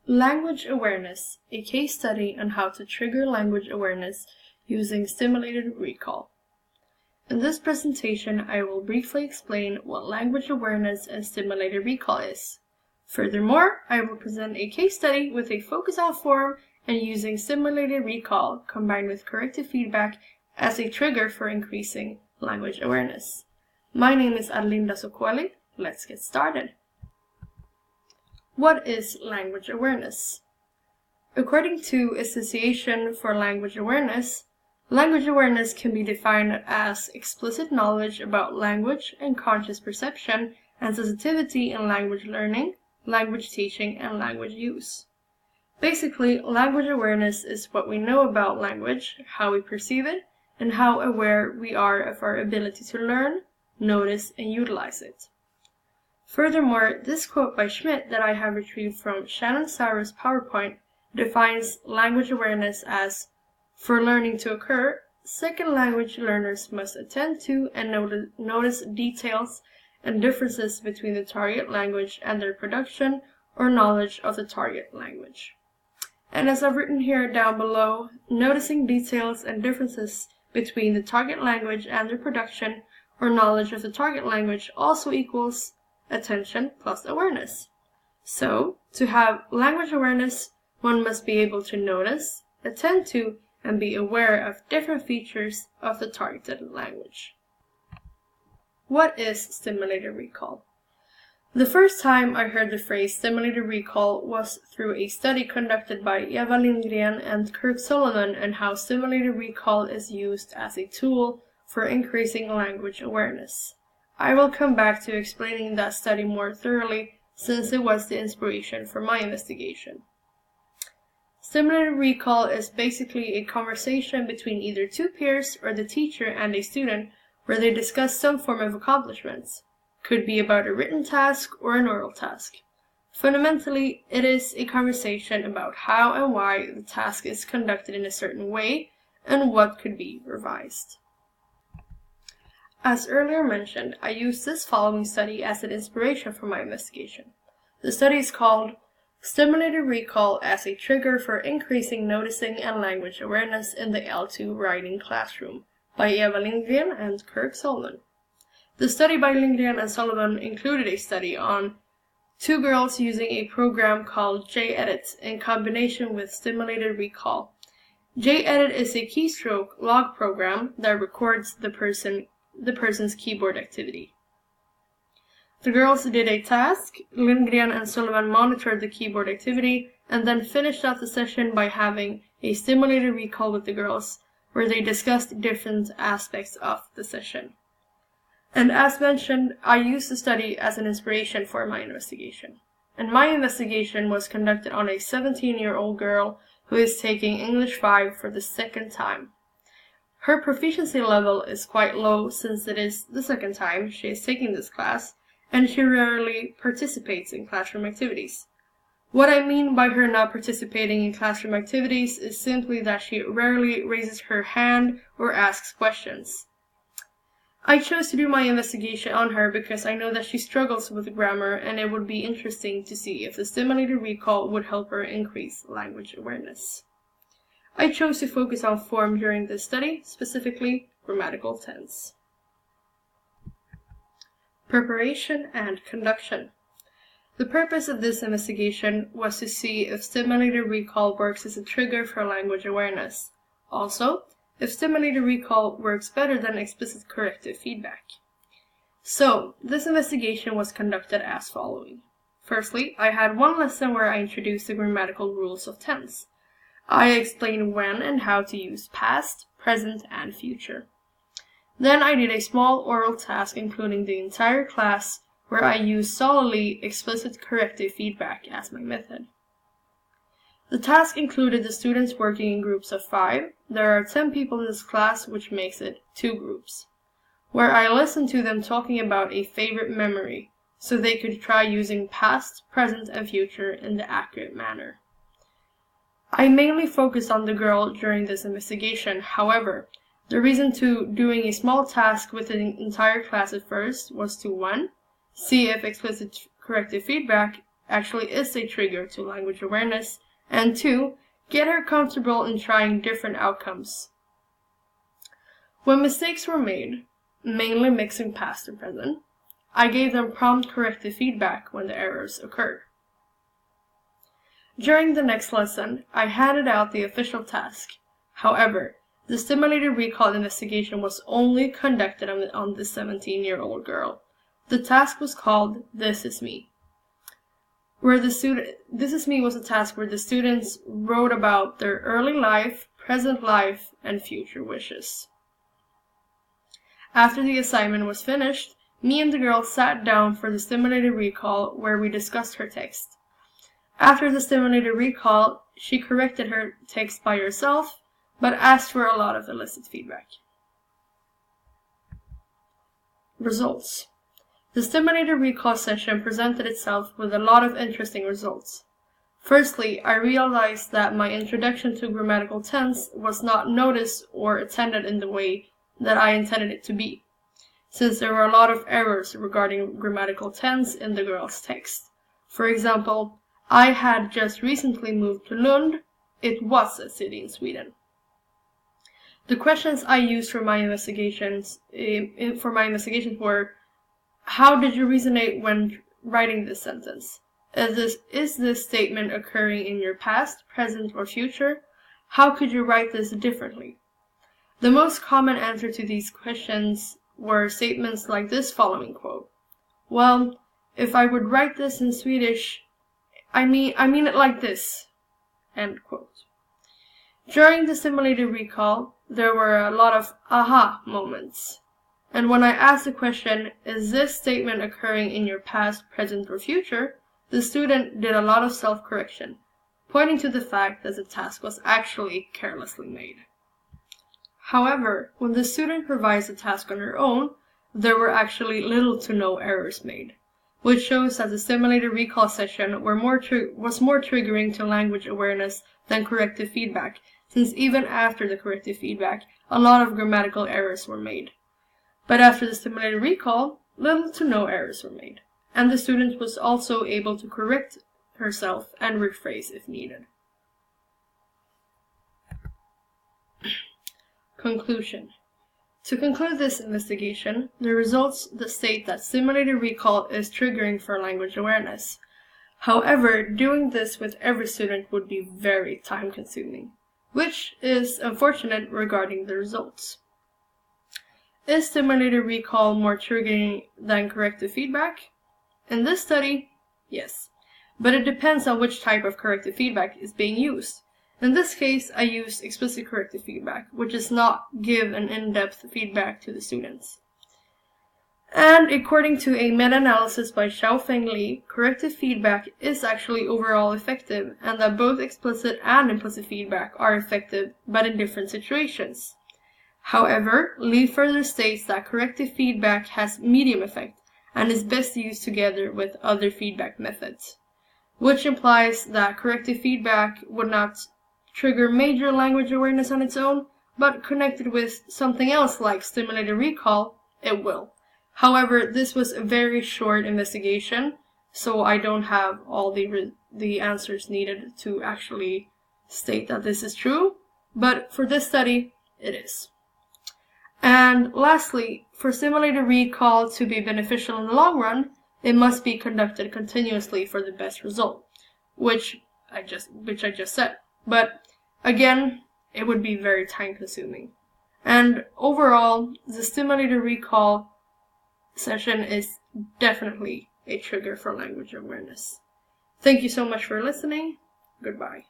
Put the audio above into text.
Language Awareness, a case study on how to trigger language awareness using stimulated recall. In this presentation, I will briefly explain what language awareness and stimulated recall is. Furthermore, I will present a case study with a focus on form and using stimulated recall combined with corrective feedback as a trigger for increasing language awareness. My name is Arlinda Sokuali. Let's get started. What is language awareness? According to Association for Language Awareness can be defined as explicit knowledge about language and conscious perception and sensitivity in language learning, language teaching, and language use. Basically, language awareness is what we know about language, how we perceive it, and how aware we are of our ability to learn, notice, and utilize it. Furthermore, this quote by Schmidt that I have retrieved from Shannon Sauer's PowerPoint defines language awareness as, for learning to occur, second language learners must attend to and notice details and differences between the target language and their production or knowledge of the target language. And as I've written here down below, noticing details and differences between the target language and their production or knowledge of the target language also equals attention plus awareness. So, to have language awareness, one must be able to notice, attend to, and be aware of different features of the targeted language. What is stimulated recall? The first time I heard the phrase stimulated recall was through a study conducted by Eva Lindgren and Kirk Solomon on how stimulated recall is used as a tool for increasing language awareness. I will come back to explaining that study more thoroughly since it was the inspiration for my investigation. Stimulated recall is basically a conversation between either two peers or the teacher and a student where they discuss some form of accomplishments. Could be about a written task or an oral task. Fundamentally, it is a conversation about how and why the task is conducted in a certain way and what could be revised. As earlier mentioned, I used this following study as an inspiration for my investigation. The study is called Stimulated Recall as a Trigger for Increasing Noticing and Language Awareness in the L2 Writing Classroom by Eva Lindgren and Kirk Solomon. The study by Lindgren and Solomon included a study on two girls using a program called JEdit in combination with stimulated recall. JEdit is a keystroke log program that records the person's keyboard activity. The girls did a task, Lindgren and Solomon monitored the keyboard activity, and then finished off the session by having a stimulated recall with the girls, where they discussed different aspects of the session. And as mentioned, I used the study as an inspiration for my investigation. And my investigation was conducted on a 17-year-old girl who is taking English 5 for the second time. Her proficiency level is quite low since it is the second time she is taking this class, and she rarely participates in classroom activities. What I mean by her not participating in classroom activities is simply that she rarely raises her hand or asks questions. I chose to do my investigation on her because I know that she struggles with grammar, and it would be interesting to see if the stimulated recall would help her increase language awareness. I chose to focus on form during this study, specifically grammatical tense. Preparation and conduction. The purpose of this investigation was to see if stimulated recall works as a trigger for language awareness. Also, if stimulated recall works better than explicit corrective feedback. So, this investigation was conducted as following. Firstly, I had one lesson where I introduced the grammatical rules of tense. I explained when and how to use past, present, and future. Then I did a small oral task including the entire class where I used solely explicit corrective feedback as my method. The task included the students working in groups of 5. There are 10 people in this class, which makes it 2 groups, where I listened to them talking about a favorite memory, so they could try using past, present, and future in the accurate manner. I mainly focused on the girl during this investigation. However, the reason to doing a small task with the entire class at first was to 1. See if explicit corrective feedback actually is a trigger to language awareness, and 2, get her comfortable in trying different outcomes. When mistakes were made, mainly mixing past and present, I gave them prompt corrective feedback when the errors occurred. During the next lesson, I handed out the official task. However, the stimulated recall investigation was only conducted on the 17-year-old girl. The task was called This Is Me. This Is Me was a task where the students wrote about their early life, present life, and future wishes. After the assignment was finished, me and the girl sat down for the stimulated recall where we discussed her text. After the stimulated recall, she corrected her text by herself, but asked for a lot of illicit feedback. Results. The stimulated recall session presented itself with a lot of interesting results. Firstly, I realized that my introduction to grammatical tense was not noticed or attended in the way that I intended it to be, since there were a lot of errors regarding grammatical tense in the girl's text. For example, I had just recently moved to Lund. It was a city in Sweden. The questions I used for my investigations were: how did you resonate when writing this sentence? Is this statement occurring in your past, present, or future? How could you write this differently? The most common answer to these questions were statements like this following quote: well, if I would write this in Swedish, I mean it like this. End quote. During the stimulated recall, there were a lot of aha moments. And when I asked the question, is this statement occurring in your past, present, or future? The student did a lot of self-correction, pointing to the fact that the task was actually carelessly made. However, when the student revised the task on her own, there were actually little to no errors made, which shows that the stimulated recall session was more triggering to language awareness than corrective feedback, since even after the corrective feedback, a lot of grammatical errors were made. But after the stimulated recall, little to no errors were made, and the student was also able to correct herself and rephrase if needed. Conclusion. To conclude this investigation, the results state that stimulated recall is triggering for language awareness. However, doing this with every student would be very time-consuming, which is unfortunate regarding the results. Is stimulated recall more triggering than corrective feedback? In this study, yes, but it depends on which type of corrective feedback is being used. In this case, I used explicit corrective feedback, which does not give an in-depth feedback to the students. And according to a meta-analysis by Xiaofeng Li, corrective feedback is actually overall effective, and that both explicit and implicit feedback are effective, but in different situations. However, Li further states that corrective feedback has medium effect and is best used together with other feedback methods, which implies that corrective feedback would not trigger major language awareness on its own, but connected with something else like stimulated recall, it will. However, this was a very short investigation, so I don't have all the answers needed to actually state that this is true, but for this study, it is. And lastly, for stimulated recall to be beneficial in the long run, it must be conducted continuously for the best result, which I just said. But again, it would be very time consuming. And overall, the stimulated recall session is definitely a trigger for language awareness. Thank you so much for listening. Goodbye.